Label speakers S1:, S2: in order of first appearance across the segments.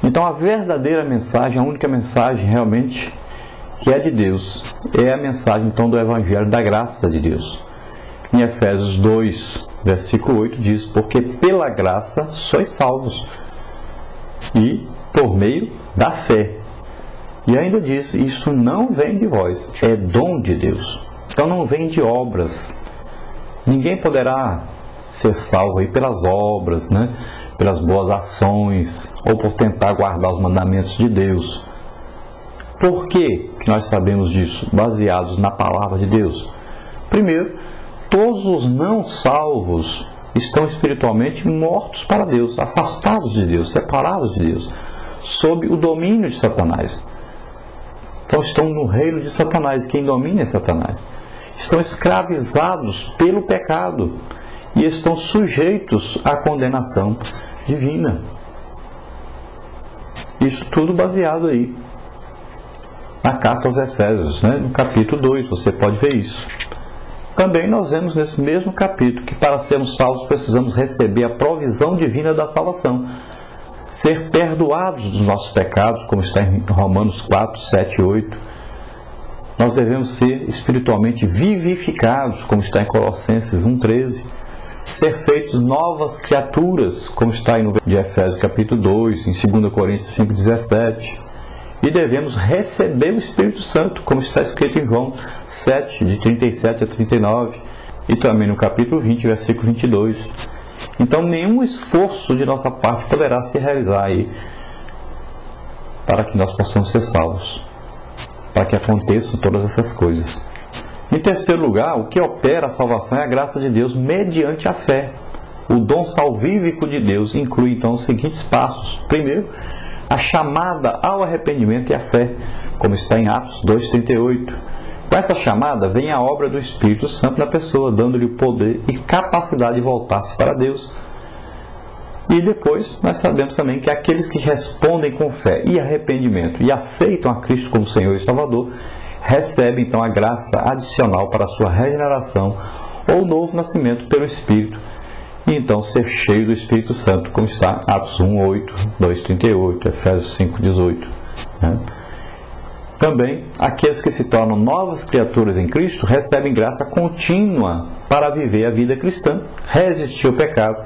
S1: Então a verdadeira mensagem, a única mensagem realmente que é de Deus, é a mensagem então do Evangelho da graça de Deus. Em Efésios 2, versículo 8 diz: porque pela graça sois salvos, e por meio da fé. E ainda diz: isso não vem de vós, é dom de Deus. Então não vem de obras. Ninguém poderá ser salvo aí pelas obras, né? Pelas boas ações, ou por tentar guardar os mandamentos de Deus. Por que nós sabemos disso? Baseados na palavra de Deus. Primeiro, todos os não salvos estão espiritualmente mortos para Deus, afastados de Deus, separados de Deus, sob o domínio de Satanás. Então estão no reino de Satanás. Quem domina é Satanás. Estão escravizados pelo pecado e estão sujeitos à condenação divina. Isso tudo baseado aí na carta aos Efésios, né? No capítulo 2, você pode ver isso. Também nós vemos nesse mesmo capítulo que para sermos salvos precisamos receber a provisão divina da salvação, ser perdoados dos nossos pecados, como está em Romanos 4, 7 e 8. Nós devemos ser espiritualmente vivificados, como está em Colossenses 1, 13. Ser feitos novas criaturas, como está em Efésios capítulo 2, em 2 Coríntios 5, 17. E devemos receber o Espírito Santo, como está escrito em João 7, de 37 a 39, e também no capítulo 20, versículo 22. Então, nenhum esforço de nossa parte poderá se realizar aí para que nós possamos ser salvos, para que aconteçam todas essas coisas. Em terceiro lugar, o que opera a salvação é a graça de Deus mediante a fé. O dom salvífico de Deus inclui, então, os seguintes passos. Primeiro, a chamada ao arrependimento e à fé, como está em Atos 2,38. Com essa chamada vem a obra do Espírito Santo na pessoa, dando-lhe o poder e capacidade de voltar-se para Deus. E depois nós sabemos também que aqueles que respondem com fé e arrependimento e aceitam a Cristo como Senhor e Salvador, recebem então a graça adicional para a sua regeneração ou novo nascimento pelo Espírito, e então ser cheio do Espírito Santo, como está Atos 1, 8, 2, 38, Efésios 5, 18. Né? Também, aqueles que se tornam novas criaturas em Cristo recebem graça contínua para viver a vida cristã, resistir ao pecado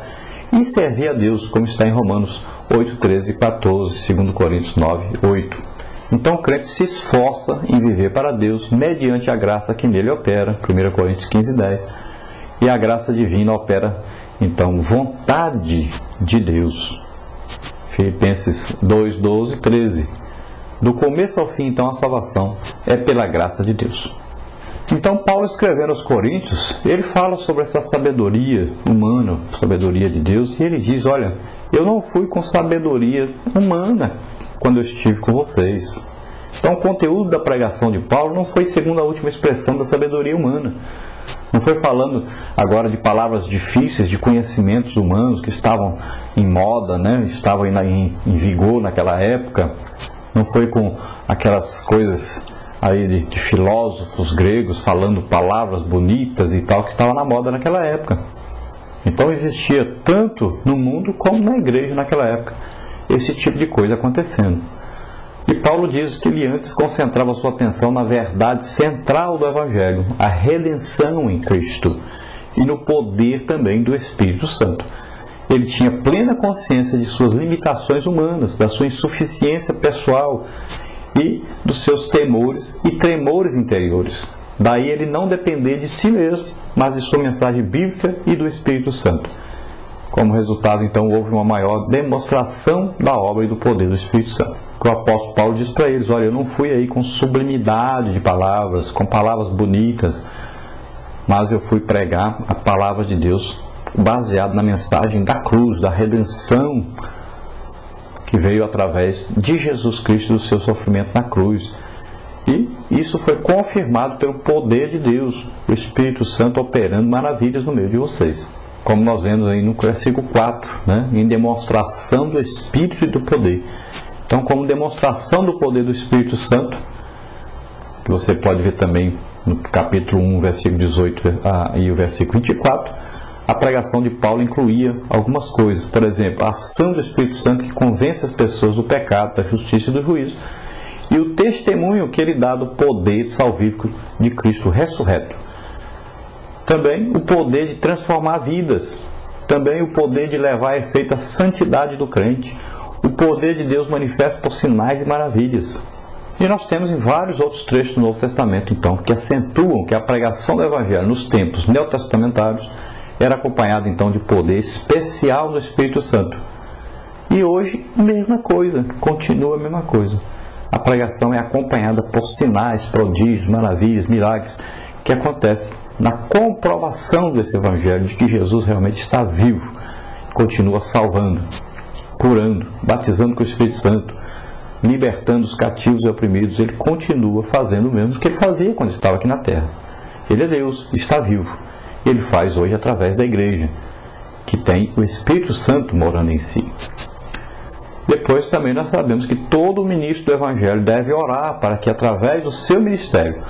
S1: e servir a Deus, como está em Romanos 8, 13 e 14, 2 Coríntios 9, 8. Então o crente se esforça em viver para Deus mediante a graça que nele opera, 1 Coríntios 15, 10. E a graça divina opera, então, vontade de Deus. Filipenses 2, 12 e 13. Do começo ao fim, então, a salvação é pela graça de Deus. Então, Paulo, escrevendo aos Coríntios, ele fala sobre essa sabedoria humana, sabedoria de Deus, e ele diz: olha, eu não fui com sabedoria humana quando eu estive com vocês. Então, o conteúdo da pregação de Paulo não foi segundo a última expressão da sabedoria humana. Não foi falando agora de palavras difíceis, de conhecimentos humanos que estavam em moda, né? Estavam em vigor naquela época. Não foi com aquelas coisas aí de filósofos gregos falando palavras bonitas e tal, que estava na moda naquela época. Então existia tanto no mundo como na igreja naquela época esse tipo de coisa acontecendo. E Paulo diz que ele antes concentrava sua atenção na verdade central do Evangelho, a redenção em Cristo, e no poder também do Espírito Santo. Ele tinha plena consciência de suas limitações humanas, da sua insuficiência pessoal e dos seus temores e tremores interiores. Daí ele não depender de si mesmo, mas de sua mensagem bíblica e do Espírito Santo. Como resultado, então, houve uma maior demonstração da obra e do poder do Espírito Santo. O apóstolo Paulo diz para eles: olha, eu não fui aí com sublimidade de palavras, com palavras bonitas, mas eu fui pregar a palavra de Deus baseado na mensagem da cruz, da redenção que veio através de Jesus Cristo, do seu sofrimento na cruz. E isso foi confirmado pelo poder de Deus, o Espírito Santo operando maravilhas no meio de vocês. Como nós vemos aí no versículo 4, né? Em demonstração do Espírito e do poder. Então, como demonstração do poder do Espírito Santo, que você pode ver também no capítulo 1, versículo 18 e o versículo 24, a pregação de Paulo incluía algumas coisas. Por exemplo, a ação do Espírito Santo que convence as pessoas do pecado, da justiça e do juízo. E o testemunho que ele dá do poder salvífico de Cristo ressurreto. Também o poder de transformar vidas. Também o poder de levar a efeito a santidade do crente. O poder de Deus manifesto por sinais e maravilhas. E nós temos em vários outros trechos do Novo Testamento, então, que acentuam que a pregação do Evangelho nos tempos neotestamentários era acompanhada, então, de poder especial do Espírito Santo. E hoje, mesma coisa, continua a mesma coisa. A pregação é acompanhada por sinais, prodígios, maravilhas, milagres, que acontecem na comprovação desse Evangelho, de que Jesus realmente está vivo, continua salvando, curando, batizando com o Espírito Santo, libertando os cativos e oprimidos. Ele continua fazendo o mesmo que ele fazia quando estava aqui na terra. Ele é Deus, está vivo. Ele faz hoje através da igreja, que tem o Espírito Santo morando em si. Depois também nós sabemos que todo ministro do Evangelho deve orar para que através do seu ministério,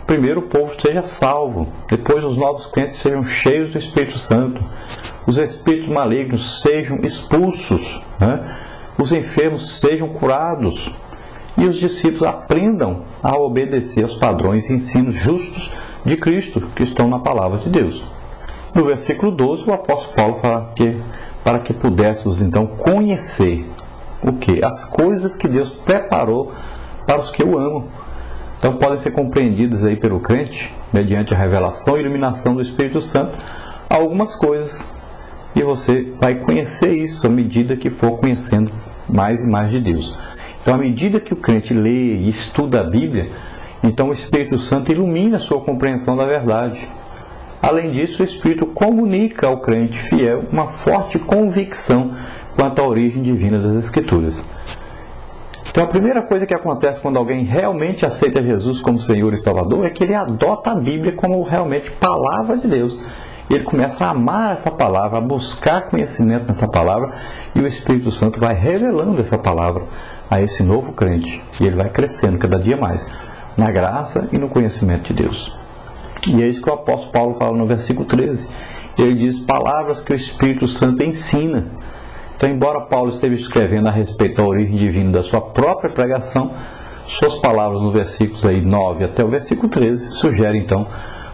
S1: primeiro o povo seja salvo, depois os novos crentes sejam cheios do Espírito Santo, os espíritos malignos sejam expulsos, né? Os enfermos sejam curados e os discípulos aprendam a obedecer aos padrões e ensinos justos de Cristo que estão na palavra de Deus. No versículo 12, o apóstolo Paulo fala que para que pudéssemos então conhecer o que? As coisas que Deus preparou para os que o amam. Então podem ser compreendidas aí pelo crente, mediante a revelação e iluminação do Espírito Santo, algumas coisas. E você vai conhecer isso à medida que for conhecendo mais e mais de Deus. Então, à medida que o crente lê e estuda a Bíblia, então o Espírito Santo ilumina a sua compreensão da verdade. Além disso, o Espírito comunica ao crente fiel uma forte convicção quanto à origem divina das Escrituras. Então, a primeira coisa que acontece quando alguém realmente aceita Jesus como Senhor e Salvador é que ele adota a Bíblia como realmente palavra de Deus. Ele começa a amar essa palavra, a buscar conhecimento nessa palavra, e o Espírito Santo vai revelando essa palavra a esse novo crente. E ele vai crescendo cada dia mais na graça e no conhecimento de Deus. E é isso que o apóstolo Paulo fala no versículo 13. Ele diz palavras que o Espírito Santo ensina. Então, embora Paulo esteja escrevendo a respeito da origem divina da sua própria pregação, suas palavras no versículos 9 até o versículo 13 sugerem então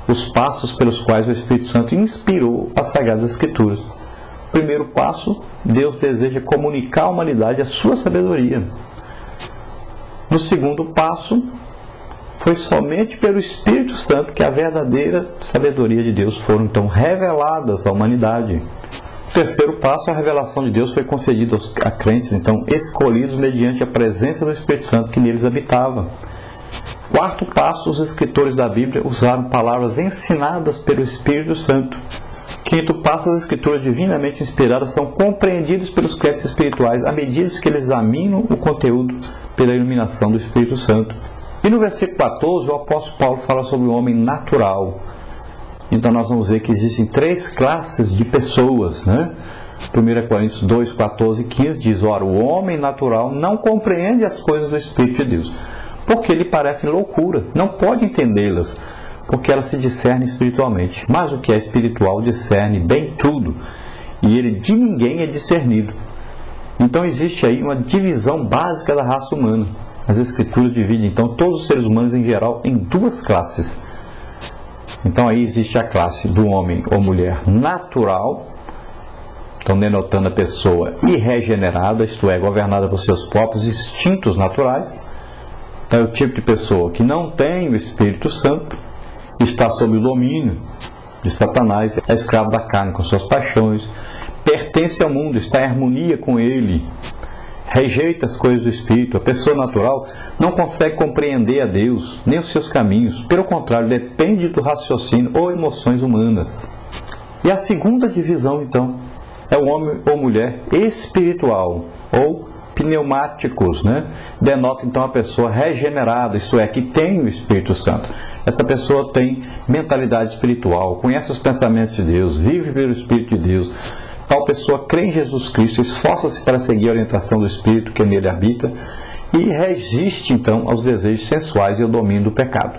S1: os passos pelos quais o Espírito Santo inspirou as Sagradas Escrituras. Primeiro passo, Deus deseja comunicar à humanidade a sua sabedoria. No segundo passo, foi somente pelo Espírito Santo que a verdadeira sabedoria de Deus foram então reveladas à humanidade. O terceiro passo, a revelação de Deus foi concedida a crentes então escolhidos mediante a presença do Espírito Santo que neles habitava. Quarto passo, os escritores da Bíblia usaram palavras ensinadas pelo Espírito Santo. Quinto passo, as escrituras divinamente inspiradas são compreendidas pelos crentes espirituais à medida que eles examinam o conteúdo pela iluminação do Espírito Santo. E no versículo 14, o apóstolo Paulo fala sobre o homem natural. Então nós vamos ver que existem três classes de pessoas, né? 1 Coríntios 2, 14 e 15 diz: ora, o homem natural não compreende as coisas do Espírito de Deus, porque lhe parecem loucura, não pode entendê-las, porque elas se discernem espiritualmente. Mas o que é espiritual discerne bem tudo, e ele de ninguém é discernido. Então existe aí uma divisão básica da raça humana. As Escrituras dividem então todos os seres humanos em geral em duas classes. Então aí existe a classe do homem ou mulher natural, então denotando a pessoa irregenerada, isto é, governada por seus próprios instintos naturais. Então é o tipo de pessoa que não tem o Espírito Santo, está sob o domínio de Satanás, é escravo da carne com suas paixões, pertence ao mundo, está em harmonia com ele, rejeita as coisas do Espírito. A pessoa natural não consegue compreender a Deus, nem os seus caminhos, pelo contrário, depende do raciocínio ou emoções humanas. E a segunda divisão, então, é o homem ou mulher espiritual, ou pneumáticos, né? Denota então a pessoa regenerada, isto é, que tem o Espírito Santo. Essa pessoa tem mentalidade espiritual, conhece os pensamentos de Deus, vive pelo Espírito de Deus. Tal pessoa crê em Jesus Cristo, esforça-se para seguir a orientação do Espírito que nele habita e resiste então aos desejos sensuais e ao domínio do pecado.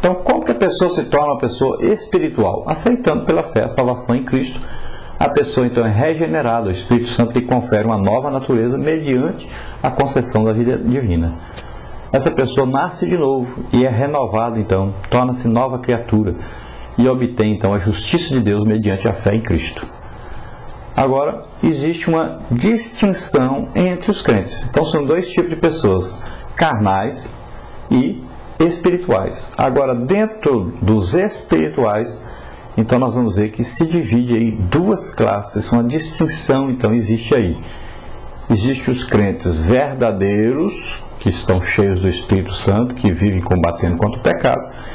S1: Então, como que a pessoa se torna uma pessoa espiritual? Aceitando pela fé a salvação em Cristo. A pessoa então é regenerada, o Espírito Santo lhe confere uma nova natureza mediante a concessão da vida divina. Essa pessoa nasce de novo e é renovada então, torna-se nova criatura e obtém então a justiça de Deus mediante a fé em Cristo. Agora, existe uma distinção entre os crentes. Então são dois tipos de pessoas, carnais e espirituais. Agora, dentro dos espirituais, então nós vamos ver que se divide em duas classes, uma distinção então existe aí. Existem os crentes verdadeiros, que estão cheios do Espírito Santo, que vivem combatendo contra o pecado,